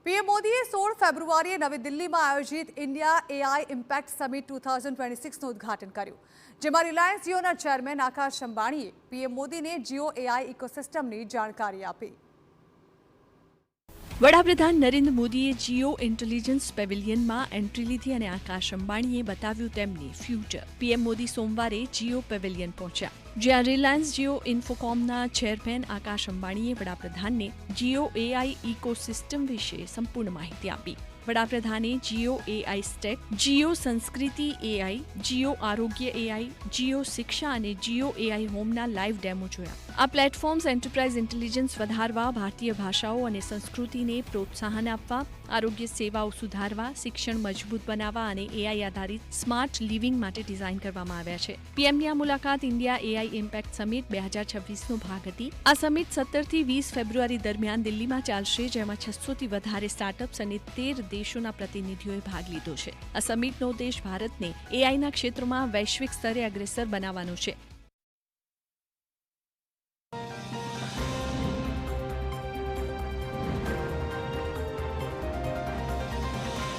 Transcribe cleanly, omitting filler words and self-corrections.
PM મોદીએ 16 ફેબ્રુઆરીએ નવી દિલ્હીમાં આયોજિત ઇન્ડિયા એઆઈ ઇમ્પેક્ટ સમિટ 2026નું ઉદ્ઘાટન કર્યું, જેમાં રિલાયન્સ જીઓના ચેરમેન આકાશ અંબાણીએ પીએમ મોદીને જીઓ એઆઈ ઇકોસિસ્ટમની જાણકારી આપી. વડાપ્રધાન નરેન્દ્ર મોદીએ જીઓ ઇન્ટેલિજન્સ પેવેલિયનમાં એન્ટ્રી લીધી અને આકાશ અંબાણીએ બતાવ્યું તેમની ફ્યુચર. પીએમ મોદી સોમવારે જીઓ પેવેલિયન પહોંચ્યા, જ્યાં રિલાયન્સ જીઓ ઇન્ફોકોમના ચેરમેન આકાશ અંબાણીએ વડાપ્રધાનને જીઓ એઆઈ ઇકોસિસ્ટમ વિશે સંપૂર્ણ માહિતી આપી. વડાપ્રધાને જીઓ એઆઈ સ્ટેક, જીઓ સંસ્કૃતિ એઆઈ, જીઓ આરોગ્ય એઆઈ, જીઓ શિક્ષા અને જીઓ એઆઈ હોમના લાઈવ ડેમો જોયા. આ પ્લેટફોર્મ્સ એન્ટરપ્રાઇઝ ઇન્ટેલિજન્સ વધારવા, ભારતીય ભાષાઓ અને સંસ્કૃતિને પ્રોત્સાહન આપવા, આરોગ્ય સેવાઓ સુધારવા, શિક્ષણ મજબૂત બનાવવા અને એઆઈ આધારિત સ્માર્ટ લિવિંગ માટે ડિઝાઇન કરવામાં આવ્યા છે. પીએમની આ મુલાકાત ઇન્ડિયા એઆઈ ઇમ્પેક્ટ સમિટ 2026નો ભાગ હતી. આ સમિટ 17 થી 20 ફેબ્રુઆરી દરમિયાન દિલ્હીમાં ચાલશે, જેમાં 600થી વધારે સ્ટાર્ટઅપ્સ અને 13 દેશોના પ્રતિનિધિઓએ ભાગ લીધો છે. આ સમિટનો ઉદ્દેશ ભારતને એઆઈના ક્ષેત્રમાં વૈશ્વિક સ્તરે અગ્રેસર બનાવવાનો છે.